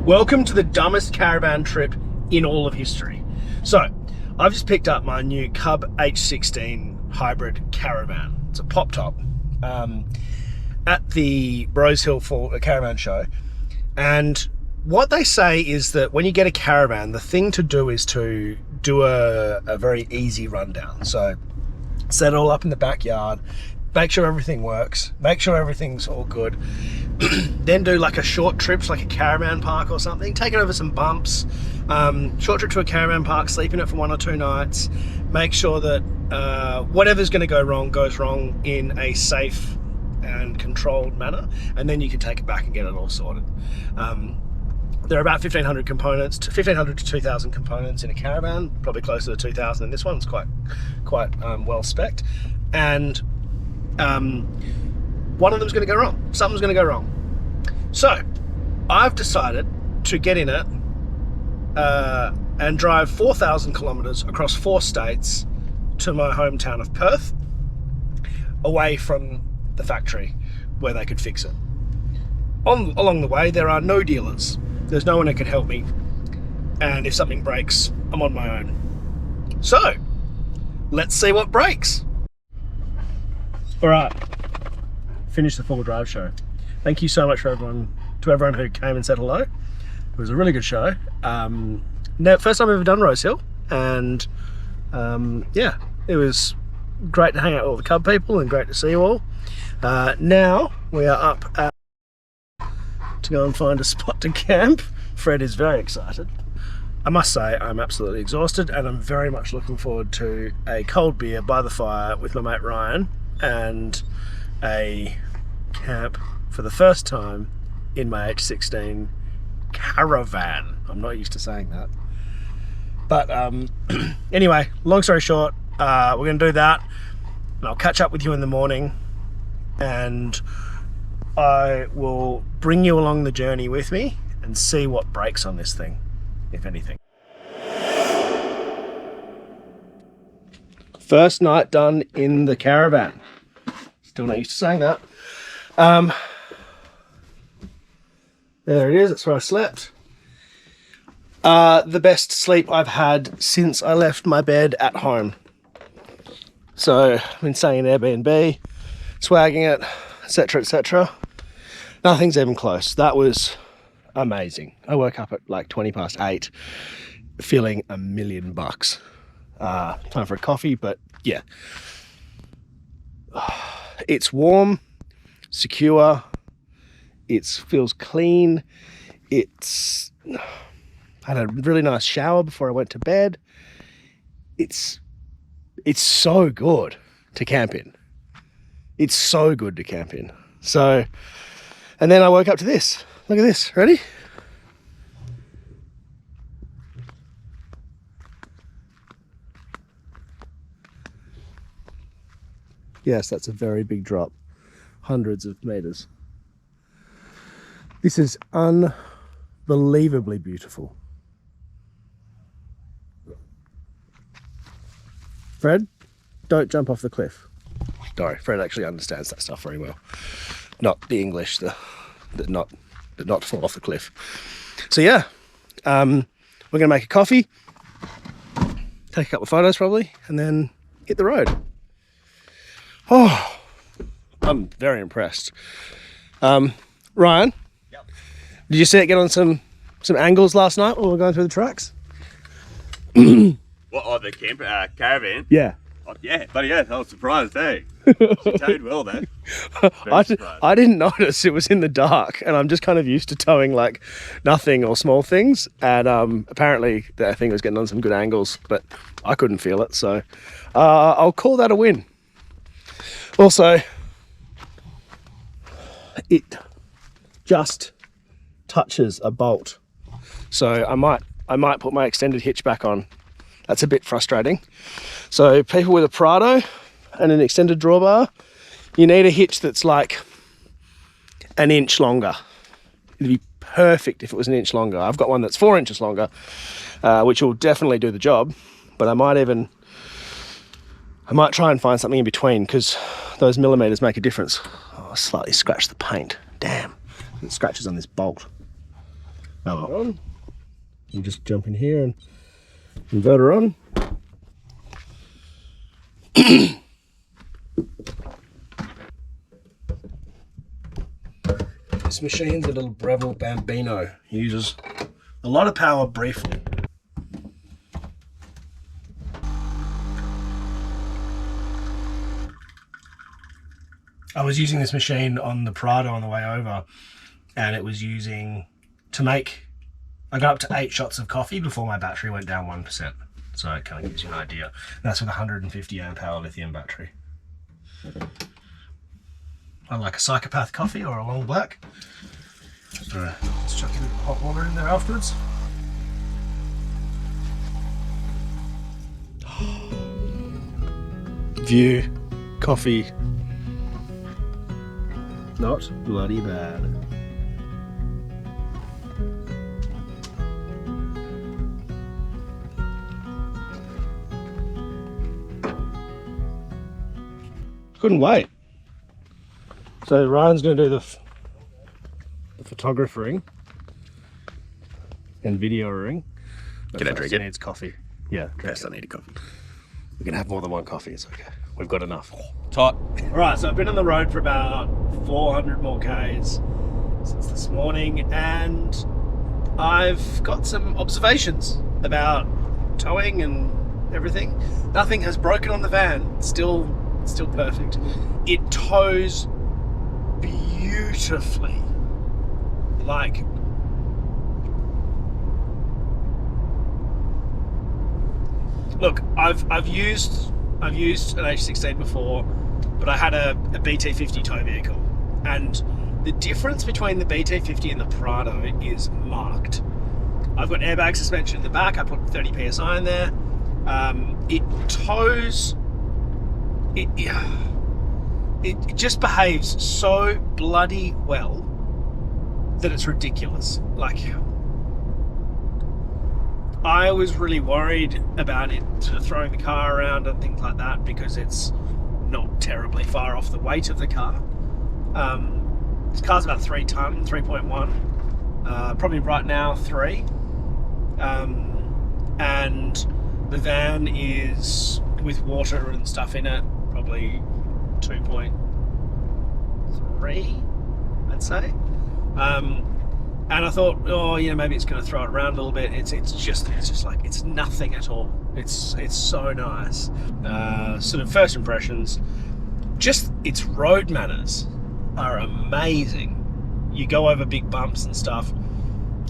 Welcome to the dumbest caravan trip in all of history. So, I've just picked up my new Cub H16 hybrid caravan. It's a pop top at the Rose Hill Caravan show. And what they say is that when you get a caravan, the thing to do is to do a very easy rundown. So, set it all up in the backyard, make sure everything works, make sure everything's all good. Then do like a short trip, like a caravan park or something, take it over some bumps, short trip to a caravan park, sleep in it for 1 or 2 nights, make sure that whatever's going to go wrong goes wrong in a safe and controlled manner, and then you can take it back and get it all sorted. There are about 1,500 components, 1,500 to 2,000 components in a caravan, probably closer to 2,000 in this one. It's quite well spec'd, and one of them's going to go wrong. Something's going to go wrong. So I've decided to get in it and drive 4,000 kilometers across 4 states to my hometown of Perth, away from the factory where they could fix it. Along the way, there are no dealers. There's no one who can help me. And if something breaks, I'm on my own. So let's see what breaks. All right. Finished the 4-Drive show. Thank you so much to everyone who came and said hello. It was a really good show. First time I've ever done Rose Hill, and yeah, it was great to hang out with all the Cub people and great to see you all. Now we are up to go and find a spot to camp. Fred is very excited. I must say I'm absolutely exhausted, and I'm very much looking forward to a cold beer by the fire with my mate Ryan and a camp for the first time in my H16 Caravan. I'm not used to saying that. But anyway, long story short, we're going to do that, and I'll catch up with you in the morning, and I will bring you along the journey with me and see what breaks on this thing, if anything. First night done in the caravan. Still not used to saying that. There it is, that's where I slept. The best sleep I've had since I left my bed at home. So I've been staying in Airbnb, swagging it, etc, etc. Nothing's even close. That was amazing. I woke up at like 8:20, feeling $1,000,000. Time for a coffee, but yeah. It's warm, secure, it feels clean, I had a really nice shower before I went to bed. It's so good to camp in. It's so good to camp in. So, and then I woke up to this. Look at this, ready? Yes, that's a very big drop. Hundreds of meters. This is unbelievably beautiful. Fred, don't jump off the cliff. Sorry, Fred actually understands that stuff very well. Not the English, the not fall off the cliff. So yeah, we're gonna make a coffee, take a couple of photos probably, and then hit the road. Oh, I'm very impressed. Ryan, yep. Did you see it get on some angles last night when we were going through the tracks? What, oh, the caravan? Yeah. Oh, yeah, but yeah, I was surprised, eh? She towed well there. I didn't notice, it was in the dark, and I'm just kind of used to towing like nothing or small things, and apparently that thing was getting on some good angles, but I couldn't feel it, so I'll call that a win. Also, it just touches a bolt, so I might put my extended hitch back on. That's a bit frustrating. So people with a Prado and an extended drawbar, you need a hitch that's like 1 inch longer. It'd be perfect if it was 1 inch longer. I've got one that's 4 inches longer, which will definitely do the job, but I might try and find something in between, because those millimeters make a difference. Oh, I slightly scratched the paint. Damn, it scratches on this bolt. Oh well. You just jump in here and inverter on. This machine's a little Breville Bambino. It uses a lot of power briefly. I was using this machine on the Prado on the way over, and it was using to make, I got up to 8 shots of coffee before my battery went down 1%. So it kind of gives you an idea. That's with a 150 amp hour lithium battery. I like a psychopath coffee or a long black. So let's chuck a bit of hot water in there afterwards. View, coffee. Not bloody bad. Couldn't wait. So Ryan's going to do the photographering and videoing. Can I drink it? Needs coffee. Yeah. Yes, I need a coffee. We can have more than one coffee. It's okay. We've got enough. Tight. All right, so I've been on the road for about 400 more Ks since this morning, and I've got some observations about towing and everything. Nothing has broken on the van. It's still perfect. It tows beautifully. Like, look, I've used an H16 before, but I had a BT50 tow vehicle, and the difference between the BT50 and the Prado is marked. I've got airbag suspension in the back. I put 30 psi in there. It tows. It just behaves so bloody well that it's ridiculous. Like, I was really worried about it throwing the car around and things like that because it's not terribly far off the weight of the car. This car's about 3 ton, 3.1, probably right now 3. And the van is, with water and stuff in it, probably 2.3, I'd say. And I thought, oh, you know, maybe it's going to throw it around a little bit. It's just like, it's nothing at all. It's so nice. Sort of first impressions, just its road manners are amazing. You go over big bumps and stuff,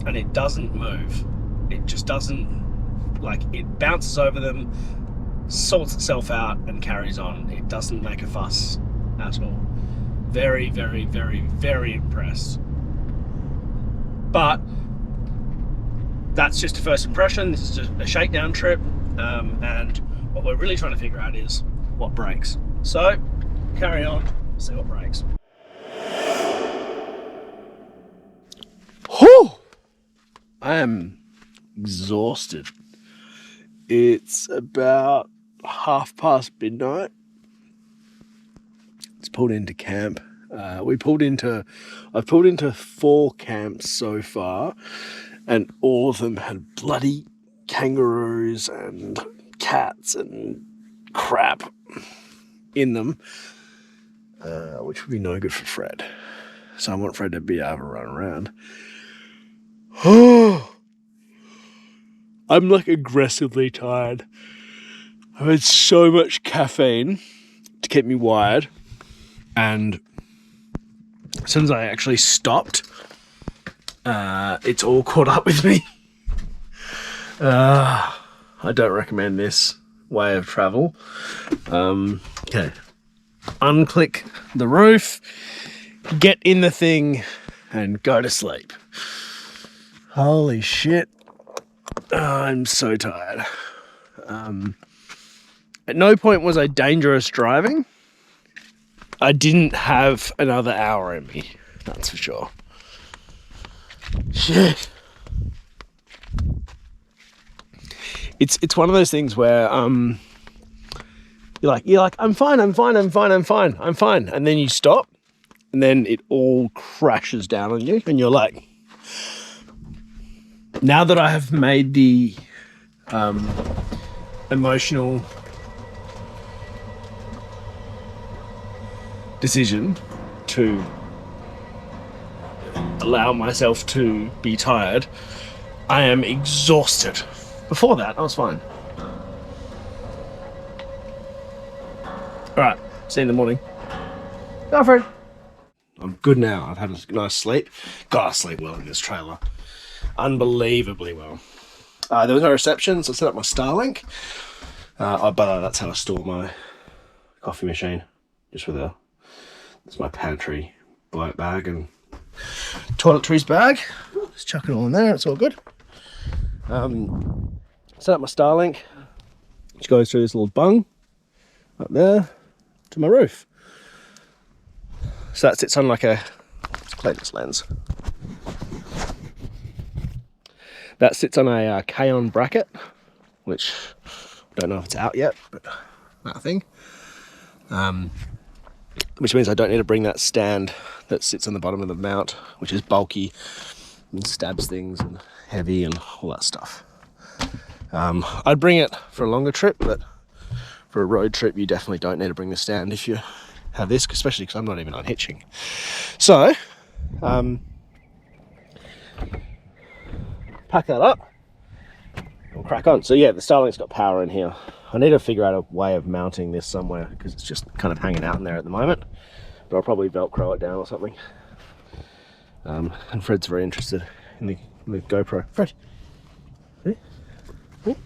and it doesn't move. It just doesn't, like, it bounces over them, sorts itself out, and carries on. It doesn't make a fuss at all. Very, very, very, very impressed. But that's just a first impression. This is just a shakedown trip, and what we're really trying to figure out is what breaks. So carry on, see what breaks. Whew! I am exhausted. It's about midnight. It's pulled into camp. I've pulled into 4 camps so far, and all of them had bloody kangaroos and cats and crap in them, which would be no good for Fred. So I want Fred to be able to run around. I'm like aggressively tired. I've had so much caffeine to keep me wired, and as soon as I actually stopped, it's all caught up with me. I don't recommend this way of travel. Okay. Unclick the roof, get in the thing, and go to sleep. Holy shit. I'm so tired. At no point was I dangerous driving. I didn't have another hour in me, that's for sure. Shit. It's one of those things where you're like, I'm fine. And then you stop, and then it all crashes down on you, and you're like, Now that I have made the emotional decision to allow myself to be tired, I am exhausted. Before that, I was fine. Alright, see you in the morning. Go for it. I'm good now. I've had a nice sleep. God, I sleep well in this trailer. Unbelievably well. There was no reception, so I set up my Starlink. But that's how I store my coffee machine. Just with that's my pantry bloat bag and toiletries bag. Just chuck it all in there, it's all good. Set up my Starlink, which goes through this little bung up there to my roof. So that sits on like a, let's clean this lens. That sits on a K-on bracket, which I don't know if it's out yet, but that thing. Which means I don't need to bring that stand that sits on the bottom of the mount, which is bulky and stabs things and heavy and all that stuff. I'd bring it for a longer trip, but for a road trip, you definitely don't need to bring the stand if you have this, especially because I'm not even unhitching. So, pack that up and crack on. So yeah, the Starlink's got power in here. I need to figure out a way of mounting this somewhere because it's just kind of hanging out in there at the moment, but I'll probably Velcro it down or something. And Fred's very interested in the GoPro. Fred, see? See?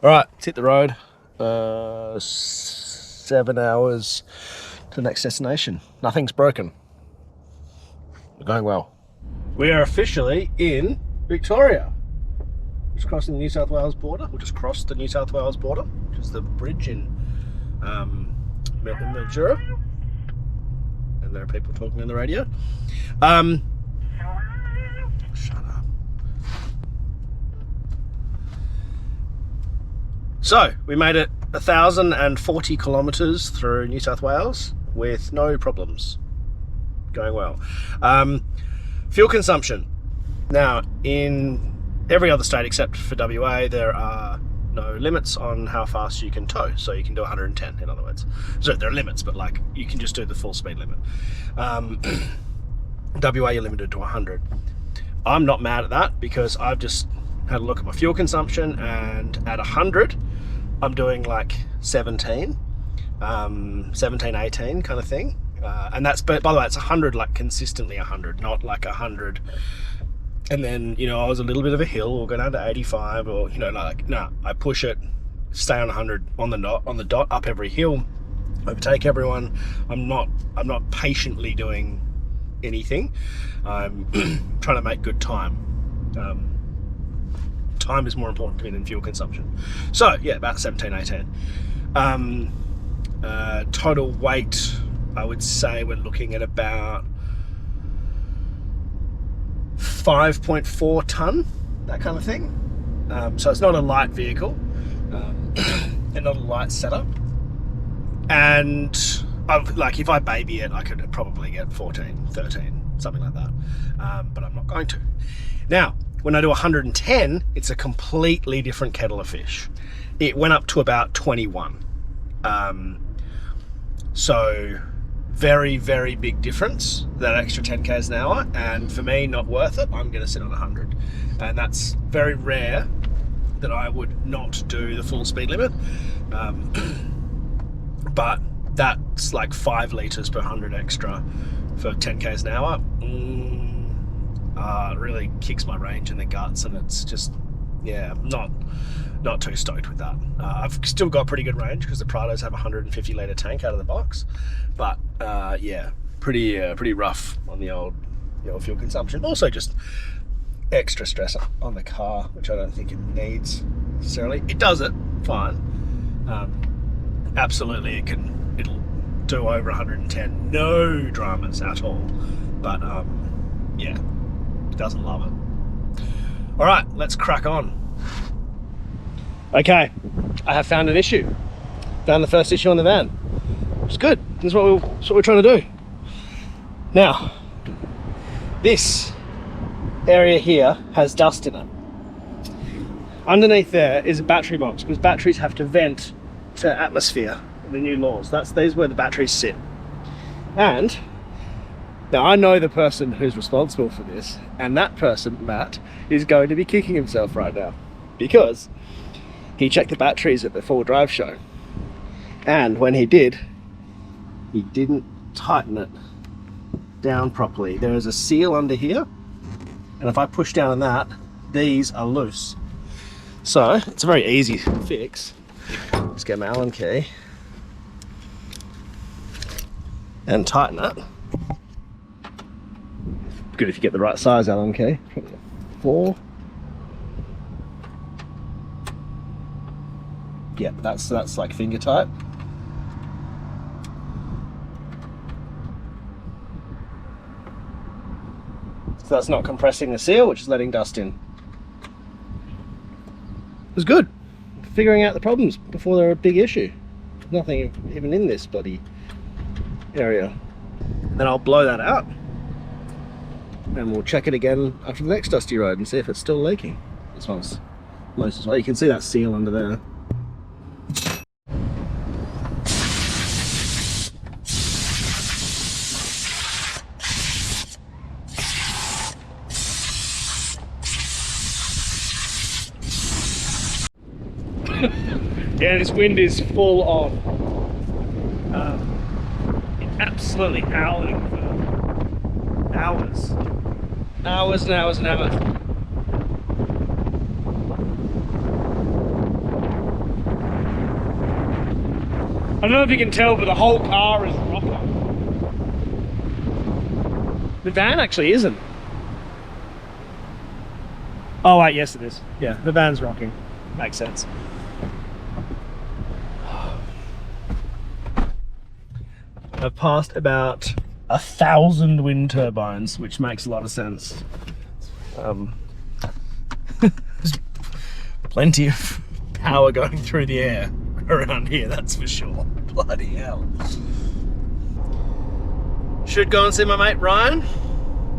All right, let's hit the road. 7 hours to the next destination. Nothing's broken. We're going well. We are officially in Victoria. Just crossing the New South Wales border. We just crossed the New South Wales border, which is the bridge in Mildura. And there are people talking on the radio. Shut up. So we made it 1,040 kilometres through New South Wales with no problems. Going well. Fuel consumption. Now, in every other state except for WA, there are no limits on how fast you can tow. So you can do 110, in other words. So there are limits, but like you can just do the full speed limit. WA, you're limited to 100. I'm not mad at that because I've just had a look at my fuel consumption, and at 100, I'm doing like 17, 18 kind of thing. And that's, by the way, it's 100 like consistently 100, not like 100 and then, you know, I was a little bit of a hill or go down to 85 or, you know, like, no, I push it, stay on 100 on the dot, up every hill, overtake everyone. I'm not patiently doing anything. I'm trying to make good time. Time is more important to me than fuel consumption. So yeah, about 17, 18. Total weight, I would say we're looking at about 5.4 ton, that kind of thing. So it's not a light vehicle, and not a light setup. And like if I baby it, I could probably get 14, 13, something like that. But I'm not going to. Now, when I do 110, it's a completely different kettle of fish. It went up to about 21. So very, very big difference, that extra 10 k's an hour, and for me, not worth it. I'm going to sit on 100, and that's very rare that I would not do the full speed limit. But that's like 5 litres per 100 extra for 10 k's an hour. It really kicks my range in the guts, and it's just, yeah, not too stoked with that. I've still got pretty good range because the Prados have a 150 litre tank out of the box, but yeah, pretty rough on the old fuel consumption. Also, just extra stress on the car, which I don't think it needs necessarily. It does it fine. Absolutely, it'll do over 110, no dramas at all. But yeah, doesn't love it. All right, let's crack on. Okay, I have found an issue. Found the first issue on the van. It's good. That's what we're trying to do. Now, This area here has dust in it. Underneath there is a battery box, because batteries have to vent to atmosphere, the new laws. These where the batteries sit. And now I know the person who's responsible for this, and that person, Matt, is going to be kicking himself right now, because he checked the batteries at the 4Drive show, and when he did, he didn't tighten it down properly. There is a seal under here, and if I push down on that, these are loose. So it's a very easy fix. Just get my Allen key and tighten it. Good if you get the right size Allen key. 4. Yeah, that's like finger tight. So that's not compressing the seal, which is letting dust in. It was good. Figuring out the problems before they're a big issue. Nothing even in this bloody area. Then I'll blow that out, and we'll check it again after the next dusty road and see if it's still leaking. This one's most as well. You can see that seal under there. Yeah, this wind is full on. It's absolutely howling for hours. Hours and hours and hours. I don't know if you can tell, but the whole car is rocking. The van actually isn't. Oh wait, yes it is. Yeah, the van's rocking. Makes sense. I've passed about 1,000 wind turbines, which makes a lot of sense. There's plenty of power going through the air around here, that's for sure. Bloody hell. Should go and see my mate Ryan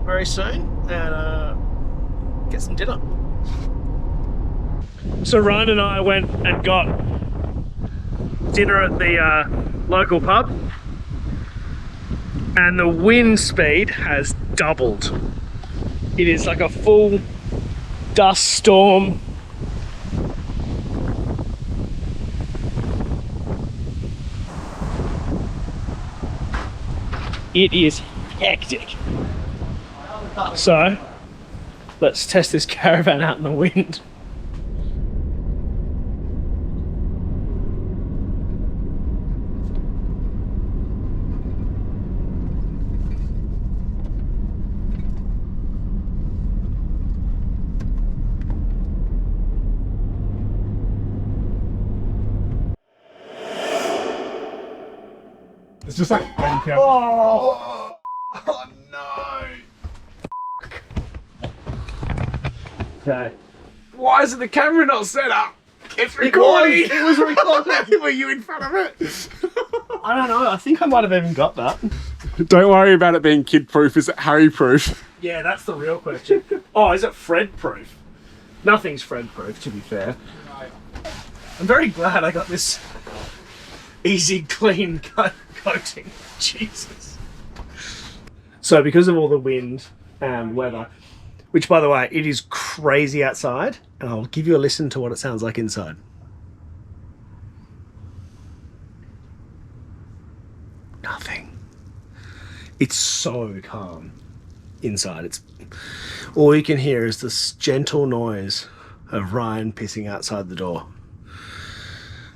very soon and get some dinner. So Ryan and I went and got dinner at the local pub, and the wind speed has doubled. It is like a full dust storm. It is hectic. So let's test this Caravan out in the wind. It's just like Oh no! Okay. why is the camera not set up? It's recording. It was recording. Were you in front of it? I don't know. I think I might have even got that. Don't worry about it being kid proof. Is it Harry proof? Yeah, that's the real question. Oh, is it Fred proof? Nothing's Fred proof, to be fair. I'm very glad I got this easy, clean coating. Jesus. So because of all the wind and weather, which by the way, it is crazy outside, and I'll give you a listen to what it sounds like inside. Nothing. It's so calm inside. It's all you can hear is this gentle noise of Ryan pissing outside the door.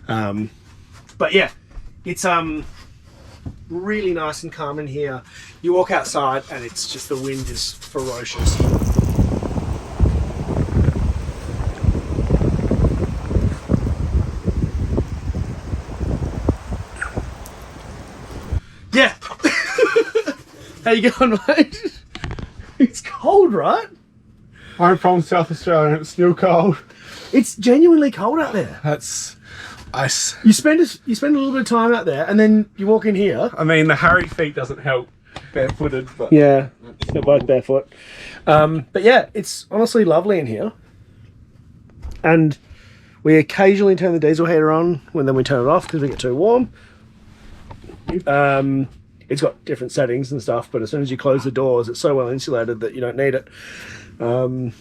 But yeah, it's really nice and calm in here. You walk outside and it's just, the wind is ferocious. Yeah. How you going, mate? It's cold, right? I'm from South Australia and it's still cold. It's genuinely cold out there. That's ice. You spend a little bit of time out there, and then you walk in here. I mean, the Harry feet doesn't help barefooted, but Yeah. They're both barefoot. But yeah, it's honestly lovely in here. And we occasionally turn the diesel heater on when then we turn it off because we get too warm. It's got different settings and stuff, but as soon as you close the doors, it's so well insulated that you don't need it. Well,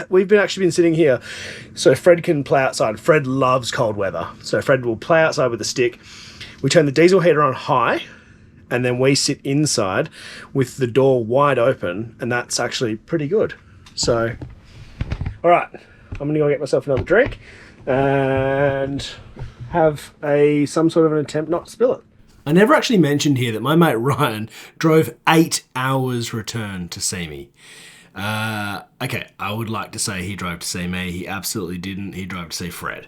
we've been sitting here, so Fred can play outside. Fred loves cold weather, so Fred will play outside with a stick. We turn the diesel heater on high, and then we sit inside with the door wide open, and that's actually pretty good. So, all right, I'm gonna go get myself another drink and have some sort of an attempt not to spill it. I never actually mentioned here that my mate Ryan drove 8 hours return to see me. Okay, I would like to say he drove to see me. He absolutely didn't. He drove to see Fred.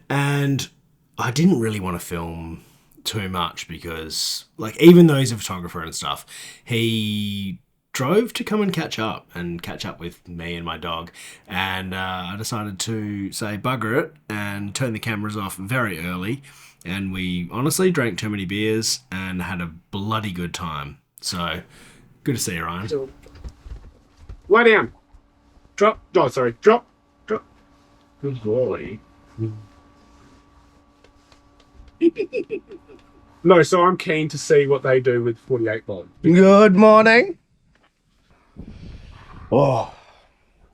And I didn't really want to film too much because, like, even though he's a photographer and stuff, he drove to come and catch up with me and my dog. And I decided to say bugger it and turn the cameras off very early. And we honestly drank too many beers and had a bloody good time. So, good to see you, Ryan. Lie down. Drop. Oh, sorry. Drop. Good boy. No, so I'm keen to see what they do with 48 volt. Good morning. Oh,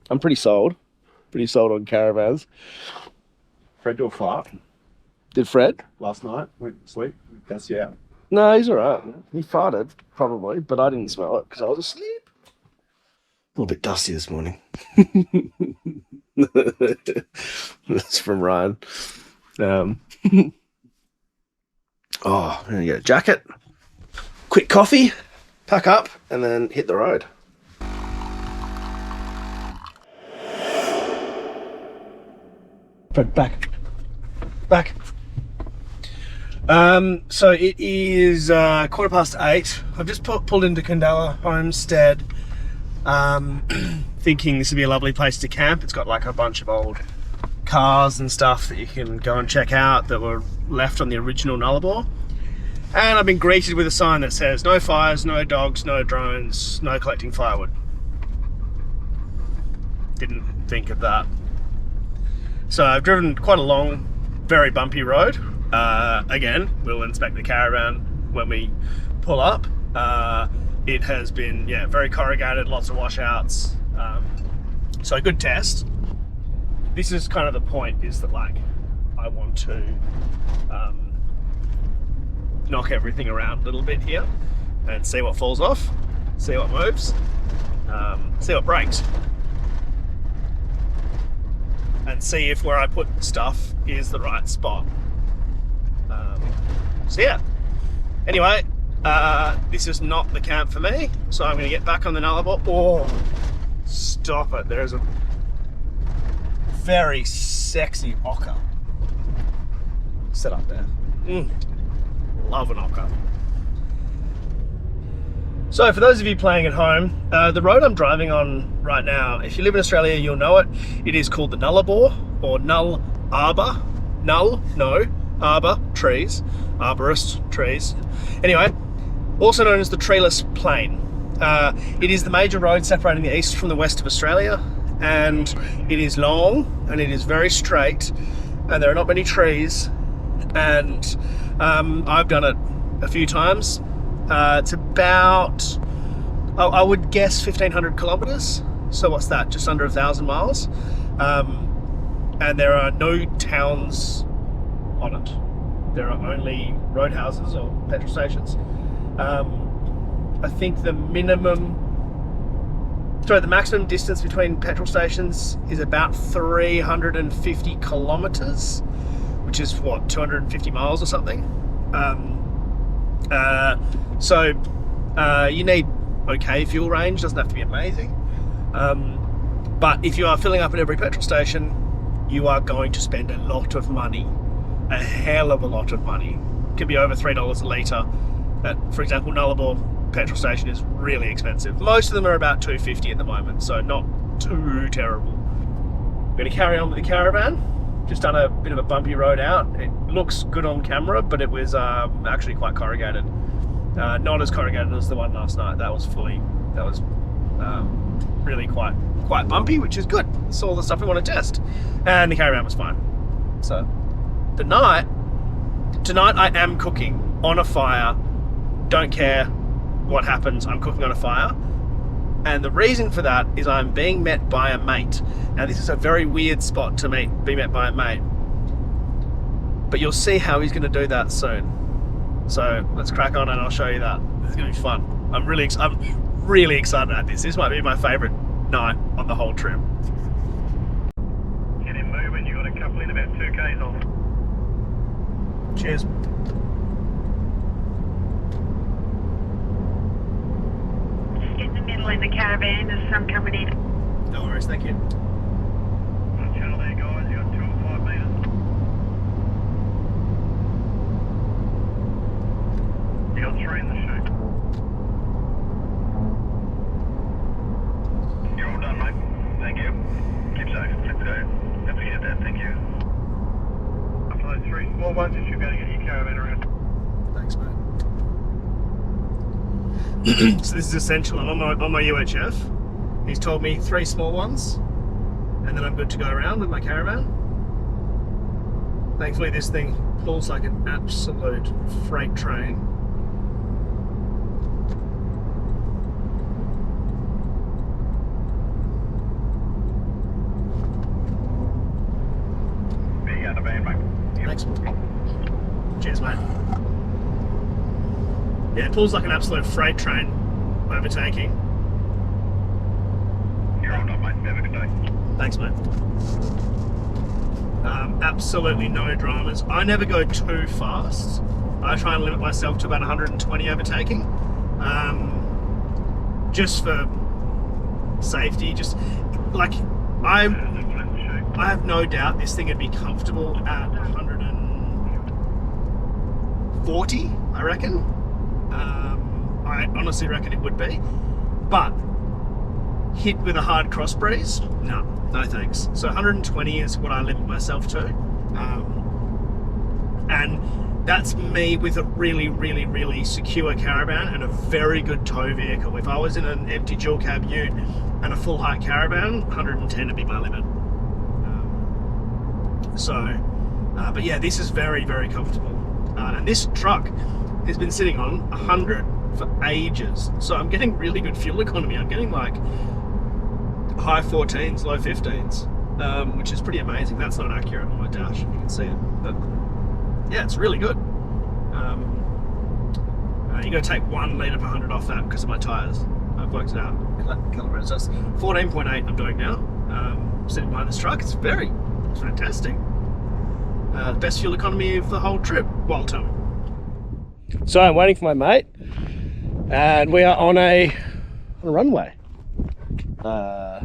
I'm pretty sold. Pretty sold on caravans. Fred do a fart Did Fred? last night. Went to sleep. That's yeah. No, he's all right. He farted, probably, but I didn't smell it because I was asleep. A little bit dusty this morning. That's from Ryan. Oh, I'm going to get a jacket, quick coffee, pack up, and then hit the road. Fred, back. So it is 8:15. I've just pulled into Candela Homestead, thinking this would be a lovely place to camp. It's got like a bunch of old cars and stuff that you can go and check out that were left on the original Nullarbor. And I've been greeted with a sign that says no fires, no dogs, no drones, no collecting firewood. Didn't think of that. So I've driven quite a long, very bumpy road. Again, we'll inspect the caravan when we pull up. It has been, very corrugated, lots of washouts. So a good test. This is kind of the point, is that like, I want to knock everything around a little bit here and see what falls off, see what moves, see what breaks. And see if where I put stuff is the right spot. So yeah, anyway, this is not the camp for me, so I'm going to get back on the Nullarbor. Oh, stop it. There's a very sexy ocker set up there. Love an ocker. So for those of you playing at home, the road I'm driving on right now, if you live in Australia, you'll know it. It is called the Nullarbor, or Nullarbor. Arbor, trees. Arborist, trees. Anyway, also known as the Treeless Plain. It is the major road separating the east from the west of Australia, and it is long, and it is very straight, and there are not many trees, and I've done it a few times. It's about, I would guess 1,500 kilometers. So what's that? Just under 1,000 miles. And there are no towns on it. There are only roadhouses or petrol stations. I think the maximum distance between petrol stations is about 350 kilometers, which is what, 250 miles or something. So you need okay fuel range, doesn't have to be amazing. But if you are filling up at every petrol station, you are going to spend a lot of money, a hell of a lot of money. It could be over $3 a litre. For example, Nullarbor petrol station is really expensive. Most of them are about $2.50 at the moment, so not too terrible. I'm going to carry on with the caravan. Just done a bit of a bumpy road out. It looks good on camera, but it was actually quite corrugated. Not as corrugated as the one last night. That was fully that was really quite bumpy, which is good. It's all the stuff we want to test. And the Caravan was fine. So tonight I am cooking on a fire. Don't care what happens, I'm cooking on a fire. And the reason for that is I'm being met by a mate. Now this is a very weird spot to be met by a mate. But you'll see how he's going to do that soon. So let's crack on and I'll show you that. This is going to be fun. I'm really excited about this. This might be my favourite night on the whole trip. Get him moving, you got a couple in about 2 k's off. Cheers. In the middle in the Caravan, there's some coming in. No worries, thank you. Channel there guys, you got 2 or 5 metres. You got 3 in the chute. You're all done, mate. Thank you. Keep safe. Let's go. Don't forget that. Thank you. Up to those 3 small ones, you should be able to get your Caravan around. Thanks, mate. So this is essential. I'm on my UHF. He's told me 3 small ones, and then I'm good to go around with my Caravan. Thankfully, this thing pulls like an absolute freight train. Big out of van, mate. Thanks. Cheers, mate. Yeah, it pulls like an absolute freight train overtaking. You're all done, mate. Have a good day. Thanks, mate. Absolutely no dramas. I never go too fast. I try and limit myself to about 120 overtaking. Just for safety, just like I have no doubt this thing would be comfortable at 140, I reckon. I honestly reckon it would be, but hit with a hard cross breeze, no thanks. So 120 is what I limit myself to, and that's me with a really secure Caravan and a very good tow vehicle. If I was in an empty dual cab ute and a full height Caravan, 110 would be my limit. But yeah, this is very comfortable, and this truck has been sitting on 100 for ages, so I'm getting really good fuel economy. I'm getting like high 14s, low 15s, which is pretty amazing. That's not accurate on my dash, if you can see it, but yeah, it's really good. You got to take 1 litre per 100 off that because of my tyres. I've worked it out. Calibrated. So that's 14.8 I'm doing now. Sitting behind this truck, it's fantastic. Best fuel economy of the whole trip while towing. So I'm waiting for my mate, and we are on a runway. I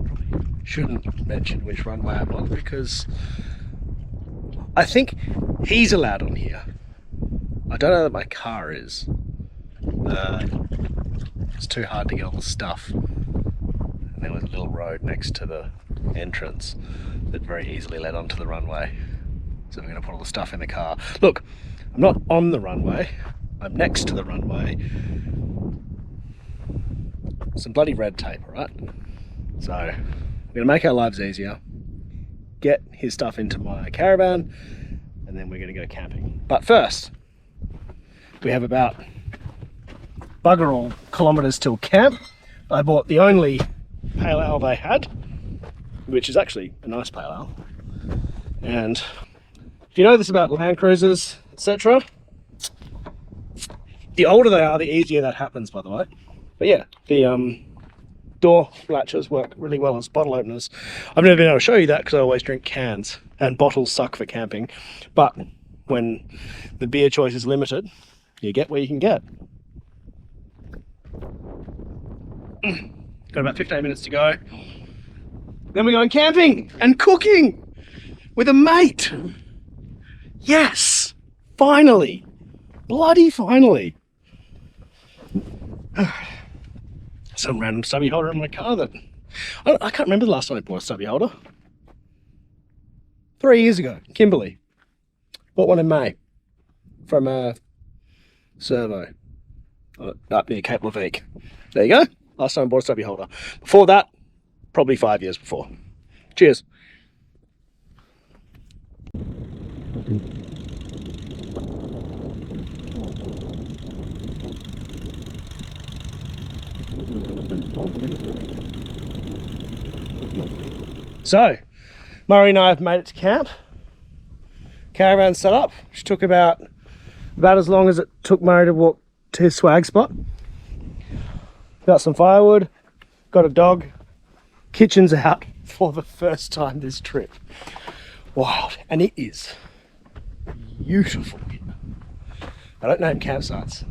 probably shouldn't mention which runway I'm on because I think he's allowed on here. I don't know that my car is. It's too hard to get all the stuff. And there was a little road next to the entrance that very easily led onto the runway. So we're going to put all the stuff in the car. Look, I'm not on the runway, I'm next to the runway. Some bloody red tape, right? So we're going to make our lives easier, get his stuff into my Caravan, and then we're going to go camping. But first, we have about bugger all kilometres till camp. I bought the only pale ale they had, which is actually a nice pale ale. And if you know this about Land Cruisers, etc., the older they are, the easier that happens, by the way. But yeah, the door latches work really well as bottle openers. I've never been able to show you that because I always drink cans, and bottles suck for camping. But when the beer choice is limited, you get what you can get. Got about 15 minutes to go. Then we're going camping and cooking with a mate. Yes, finally, bloody finally. Some random stubby holder in my car that I can't remember the last time I bought a stubby holder. 3 years ago, Kimberley. Bought one in May from Servo. up near Cape Leveque. There you go. Last time I bought a stubby holder. Before that, probably 5 years before. Cheers. So, Murray and I have made it to camp. Caravan set up, which took about as long as it took Murray to walk to his swag spot. Got some firewood, got a dog, kitchen's out for the first time this trip. Wild, and it is beautiful here. I don't name campsites,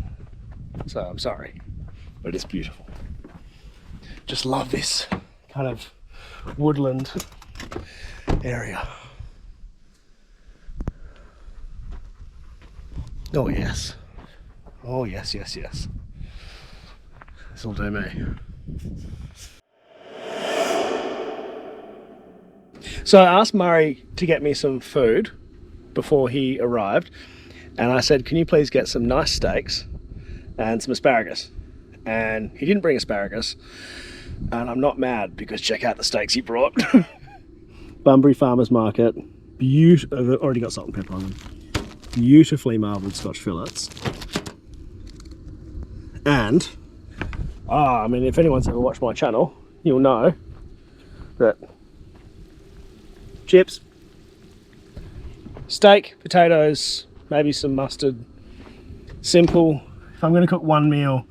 so I'm sorry, but it's beautiful. Just love this kind of woodland area. Oh yes. Oh yes, yes, yes. This'll do me. So I asked Murray to get me some food before he arrived, and I said, can you please get some nice steaks and some asparagus? And he didn't bring asparagus, and I'm not mad because check out the steaks he brought. Bunbury Farmers Market, I've already got salt and pepper on them. Beautifully marbled Scotch fillets. And, I mean, if anyone's ever watched my channel, you'll know that chips, steak, potatoes, maybe some mustard. Simple. If I'm going to cook one meal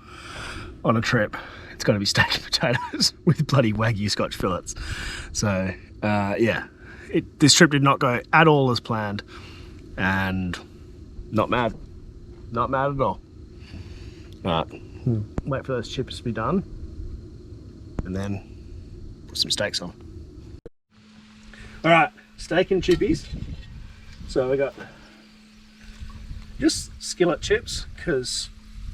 on a trip, it's got to be steak and potatoes with bloody Wagyu Scotch fillets. So, yeah, this trip did not go at all as planned, and not mad at all. Right, wait for those chips to be done, and then put some steaks on. All right, steak and chippies. So we got just skillet chips because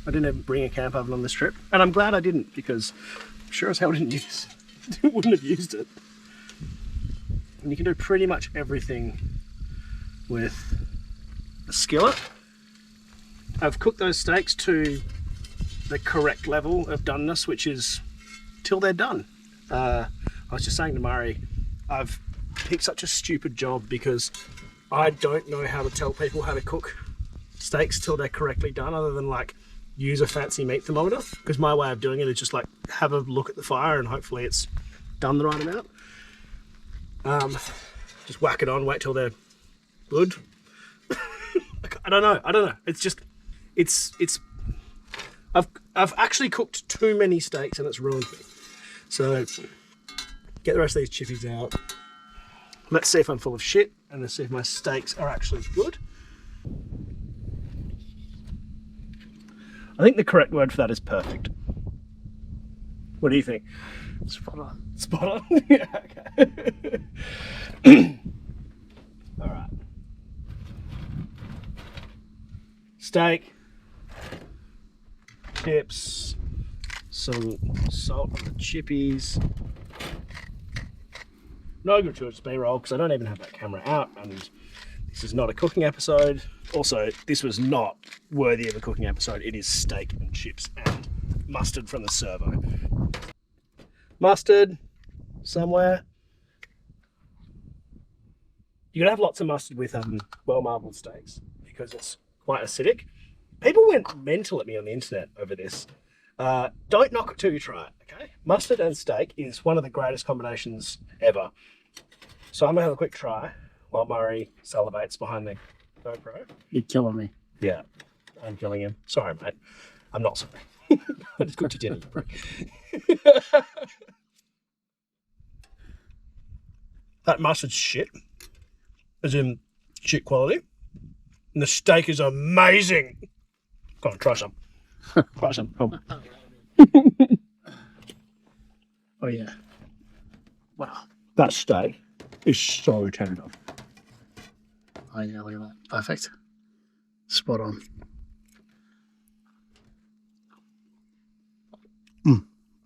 I didn't bring a camp oven on this trip, and I'm glad I didn't because I'm sure as hell wouldn't have used it. And you can do pretty much everything with a skillet. I've cooked those steaks to the correct level of doneness, which is till they're done. I was just saying to Murray, I've picked such a stupid job because I don't know how to tell people how to cook steaks till they're correctly done, other than like use a fancy meat thermometer, because my way of doing it is just like have a look at the fire and hopefully it's done the right amount. Just whack it on, wait till they're good. I don't know. It's just, I've actually cooked too many steaks and it's ruined me. So get the rest of these chippies out. Let's see if I'm full of shit, and let's see if my steaks are actually good. I think the correct word for that is perfect. What do you think? Spot on. Spot on? Yeah, okay. All right. Steak, chips, some salt on the chippies. No gratuitous B-roll because I don't even have that camera out, and this is not a cooking episode. Also, this was not worthy of a cooking episode. It is steak and chips and mustard from the servo. Mustard somewhere. You're gonna have lots of mustard with well marbled steaks because it's quite acidic. People went mental at me on the internet over this. Don't knock it till you try it, okay? Mustard and steak is one of the greatest combinations ever. So I'm gonna have a quick try while Murray salivates behind the GoPro. You're killing me. Yeah, I'm killing him. Sorry, mate. I'm not sorry. I just cooked your dinner, you prick. That mustard's shit. As in shit quality. And the steak is amazing. Go on, try some. Try some. Oh. Oh yeah. Wow. That steak is so tender. Oh yeah, look at that. Perfect. Spot on.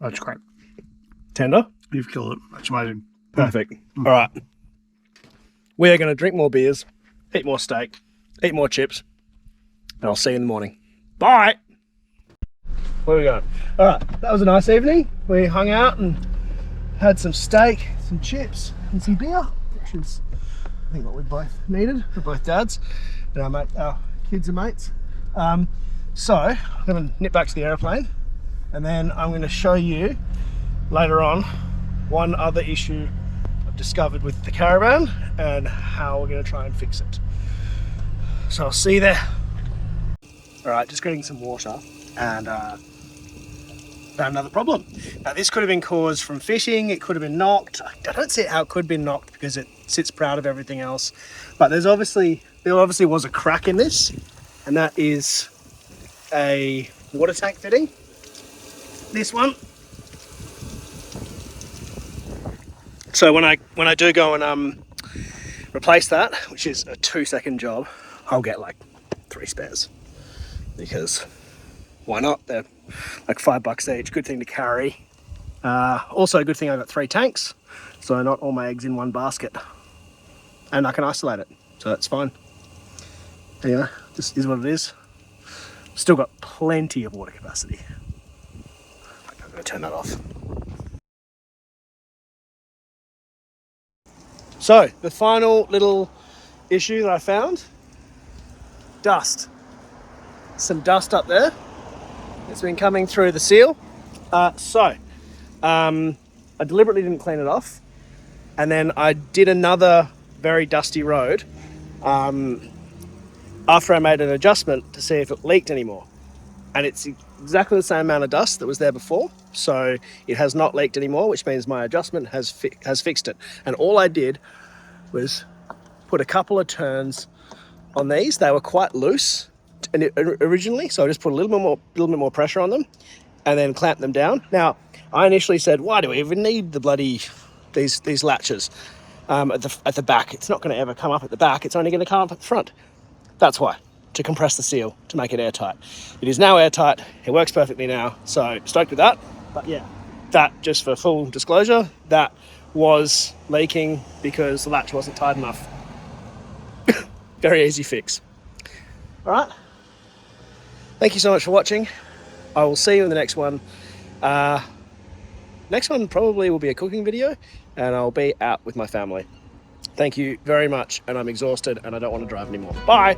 That's great. Tender? You've killed it. That's amazing. Perfect. All right. We are going to drink more beers, eat more steak, eat more chips, and I'll see you in the morning. Bye! Where are we going? All right, that was a nice evening. We hung out and had some steak, some chips, and some beer, which is, I think, what we both needed. We're both dads, and our kids are mates. So I'm going to nip back to the airplane, and then I'm going to show you later on one other issue I've discovered with the Caravan and how we're going to try and fix it. So I'll see you there. All right, just getting some water, and found another problem. Now this could have been caused from fishing, it could have been knocked. I don't see how it could have been knocked because it sits proud of everything else. But there obviously was a crack in this, and that is a water tank fitting. This one. So when I do go and replace that, which is a 2-second job, I'll get like 3 spares, because why not? They're like $5 each. Good thing to carry. Also a good thing I got 3 tanks, so not all my eggs in one basket, and I can isolate it, so that's fine. Anyway, this is what it is. Still got plenty of water capacity. I'm going to turn that off. So the final little issue that I found: dust. Some dust up there. It's been coming through the seal. I deliberately didn't clean it off, and then I did another very dusty road after I made an adjustment to see if it leaked anymore, and it's exactly the same amount of dust that was there before, so it has not leaked anymore, which means my adjustment has fixed it. And all I did was put a couple of turns on these. They were quite loose originally, so I just put a little bit more pressure on them and then clamped them down. Now, I initially said, why do we even need the bloody these latches at the back? It's not going to ever come up at the back, it's only going to come up at the front. That's why, to compress the seal, to make it airtight. It is now airtight, it works perfectly now, so stoked with that. But yeah, that, just for full disclosure, that was leaking because the latch wasn't tight enough. Very easy fix. All right. Thank you so much for watching. I will see you in the next one. Next one probably will be a cooking video, and I'll be out with my family. Thank you very much, and I'm exhausted and I don't want to drive anymore. Bye.